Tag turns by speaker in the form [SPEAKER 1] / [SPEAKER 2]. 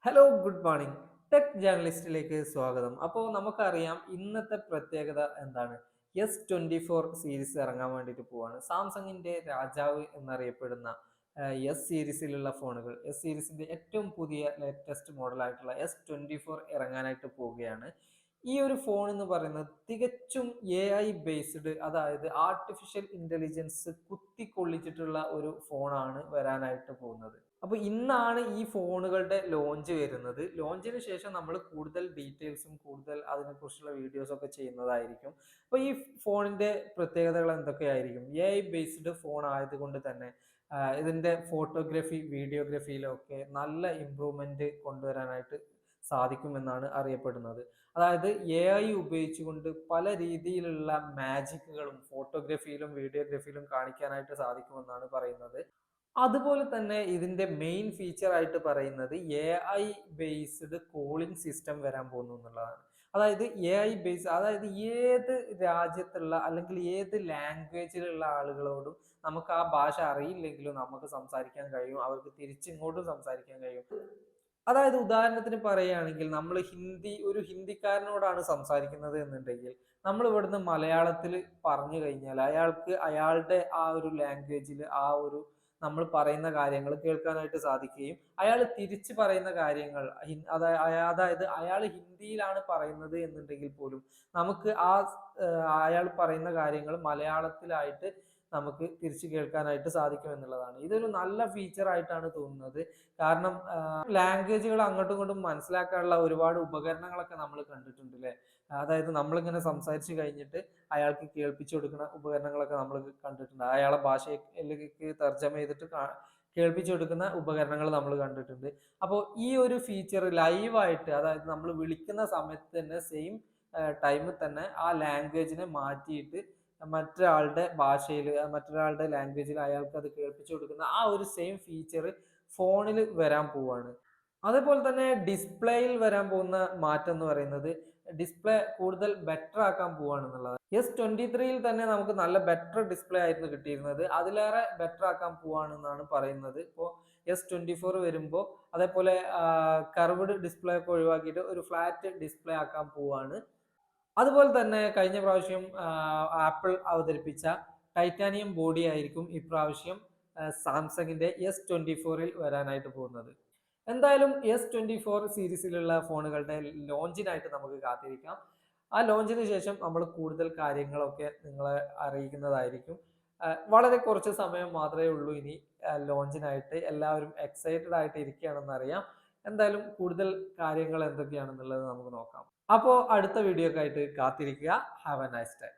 [SPEAKER 1] Hello good morning. Tech ജേർണലിസ്റ്റിലേക്ക് സ്വാഗതം. അപ്പോൾ നമുക്കറിയാം ഇന്നത്തെ പ്രത്യേകത എന്താണ്? S24 സീരീസ് ഇറങ്ങാൻ വേണ്ടിയിട്ട് പോവാണ്. സാംസങ്ങിന്റെ രാജാവ് എന്നറിയപ്പെടുന്ന എസ് സീരീസിലുള്ള ഫോണുകൾ, എസ് സീരീസിന്റെ ഏറ്റവും പുതിയ ലേറ്റസ്റ്റ് മോഡലായിട്ടുള്ള S24 ഇറങ്ങാനായിട്ട് പോവുകയാണ്. ഈ ഒരു ഫോൺ എന്ന് പറയുന്നത് തികച്ചും AI ബേസ്ഡ്, അതായത് ആർട്ടിഫിഷ്യൽ ഇന്റലിജൻസ് കുത്തിക്കൊള്ളിച്ചിട്ടുള്ള ഒരു ഫോണാണ് വരാനായിട്ട് പോകുന്നത്. അപ്പൊ ഇന്നാണ് ഈ ഫോണുകളുടെ ലോഞ്ച് വരുന്നത്. ലോഞ്ചിന് ശേഷം നമ്മൾ കൂടുതൽ ഡീറ്റെയിൽസും കൂടുതൽ അതിനെക്കുറിച്ചുള്ള വീഡിയോസ് ഒക്കെ ചെയ്യുന്നതായിരിക്കും. അപ്പൊ ഈ ഫോണിന്റെ പ്രത്യേകതകൾ എന്തൊക്കെയായിരിക്കും? AI ബേസ്ഡ് ഫോൺ ആയതുകൊണ്ട് തന്നെ ഇതിന്റെ ഫോട്ടോഗ്രാഫി, വീഡിയോഗ്രാഫിയിലൊക്കെ നല്ല ഇമ്പ്രൂവ്മെന്റ് കൊണ്ടുവരാനായിട്ട് സാധിക്കുമെന്നാണ് അറിയപ്പെടുന്നത്. അതായത് AI ഉപയോഗിച്ചുകൊണ്ട് പല രീതിയിലുള്ള മാജിക്കുകളും ഫോട്ടോഗ്രാഫിയിലും വീഡിയോഗ്രാഫിയിലും കാണിക്കാനായിട്ട് സാധിക്കുമെന്നാണ് പറയുന്നത്. അതുപോലെ തന്നെ ഇതിന്റെ മെയിൻ ഫീച്ചർ ആയിട്ട് പറയുന്നത് AI ബേസ്ഡ് കോളിംഗ് സിസ്റ്റം വരാൻ പോകുന്നു എന്നുള്ളതാണ്. അതായത് AI ബേസ്, അതായത് ഏത് രാജ്യത്തുള്ള അല്ലെങ്കിൽ ഏത് ലാംഗ്വേജിലുള്ള ആളുകളോടും നമുക്ക് ആ ഭാഷ അറിയില്ലെങ്കിലും നമുക്ക് സംസാരിക്കാൻ കഴിയും. അവർക്ക് തിരിച്ചിങ്ങോട്ടും സംസാരിക്കാൻ കഴിയും. അതായത് ഉദാഹരണത്തിന് പറയുകയാണെങ്കിൽ നമ്മൾ ഒരു ഹിന്ദിക്കാരനോടാണ് സംസാരിക്കുന്നത് എന്നുണ്ടെങ്കിൽ നമ്മൾ ഇവിടുന്ന് മലയാളത്തിൽ പറഞ്ഞു കഴിഞ്ഞാൽ അയാൾക്ക് അയാളുടെ ആ ഒരു ലാംഗ്വേജിൽ ആ ഒരു നമ്മൾ പറയുന്ന കാര്യങ്ങൾ കേൾക്കാനായിട്ട് സാധിക്കുകയും അയാൾ തിരിച്ചു പറയുന്ന കാര്യങ്ങൾ അതായത് അയാൾ ഹിന്ദിയിലാണ് പറയുന്നത് എന്നുണ്ടെങ്കിൽ പോലും നമുക്ക് അയാൾ പറയുന്ന കാര്യങ്ങൾ മലയാളത്തിലായിട്ട് നമുക്ക് തിരിച്ചു കേൾക്കാനായിട്ട് സാധിക്കും എന്നുള്ളതാണ്. ഇതൊരു നല്ല ഫീച്ചർ ആയിട്ടാണ് തോന്നുന്നത്. കാരണം ലാംഗ്വേജുകൾ അങ്ങോട്ടും ഇങ്ങോട്ടും മനസ്സിലാക്കാനുള്ള ഒരുപാട് ഉപകരണങ്ങളൊക്കെ നമ്മൾ കണ്ടിട്ടുണ്ട് അല്ലേ? അതായത് നമ്മളിങ്ങനെ സംസാരിച്ചു കഴിഞ്ഞിട്ട് അയാൾക്ക് കേൾപ്പിച്ചു കൊടുക്കുന്ന ഉപകരണങ്ങളൊക്കെ നമ്മൾ കണ്ടിട്ടുണ്ട്. അയാളെ ഭാഷയിലേക്ക് തർജ്ജമ ചെയ്തിട്ട് കേൾപ്പിച്ചു കൊടുക്കുന്ന ഉപകരണങ്ങൾ നമ്മൾ കണ്ടിട്ടുണ്ട്. അപ്പോൾ ഈ ഒരു ഫീച്ചർ ലൈവായിട്ട്, അതായത് നമ്മൾ വിളിക്കുന്ന സമയത്ത് തന്നെ സെയിം ടൈമിൽ തന്നെ ആ ലാംഗ്വേജിനെ മാറ്റിയിട്ട് മറ്റൊരാളുടെ ഭാഷയിൽ, മറ്റൊരാളുടെ ലാംഗ്വേജിൽ അയാൾക്ക് അത് കേൾപ്പിച്ചു കൊടുക്കുന്ന ആ ഒരു സെയിം ഫീച്ചർ ഫോണിൽ വരാൻ പോവാണ്. അതേപോലെ തന്നെ ഡിസ്പ്ലേയിൽ വരാൻ പോകുന്ന മാറ്റം എന്ന് പറയുന്നത് ഡിസ്പ്ലേ കൂടുതൽ ബെറ്റർ ആക്കാൻ പോവാണ് എന്നുള്ളതാണ്. S23യിൽ തന്നെ നമുക്ക് നല്ല ബെറ്റർ ഡിസ്പ്ലേ ആയിരുന്നു കിട്ടിയിരുന്നത്. അതിലേറെ ബെറ്റർ ആക്കാൻ പോവാണെന്നാണ് പറയുന്നത്. ഇപ്പോൾ S24 വരുമ്പോൾ അതേപോലെ കർവ്ഡ് ഡിസ്പ്ലേ ഒക്കെ ഒഴിവാക്കിയിട്ട് ഒരു ഫ്ലാറ്റ് ഡിസ്പ്ലേ ആക്കാൻ പോവാണ്. അതുപോലെ തന്നെ കഴിഞ്ഞ പ്രാവശ്യം ആപ്പിൾ അവതരിപ്പിച്ച ടൈറ്റാനിയം ബോഡി ആയിരിക്കും ഇപ്രാവശ്യം സാംസങ്ങിന്റെ S24ൽ വരാനായിട്ട് പോകുന്നത്. എന്തായാലും S24 സീരീസിലുള്ള ഫോണുകളുടെ ലോഞ്ചിനായിട്ട് നമുക്ക് കാത്തിരിക്കാം. ആ ലോഞ്ചിന് ശേഷം നമ്മൾ കൂടുതൽ കാര്യങ്ങളൊക്കെ നിങ്ങളെ അറിയിക്കുന്നതായിരിക്കും. വളരെ കുറച്ച് സമയം മാത്രമേ ഉള്ളൂ ഇനി ലോഞ്ചിനായിട്ട്. എല്ലാവരും എക്സൈറ്റഡ് ആയിട്ട് ഇരിക്കുകയാണെന്ന് അറിയാം. എന്തായാലും കൂടുതൽ കാര്യങ്ങൾ എന്തൊക്കെയാണെന്നുള്ളത് നമുക്ക് നോക്കാം. അപ്പോൾ അടുത്ത വീഡിയോക്കായിട്ട് കാത്തിരിക്കുക. Have A nice day.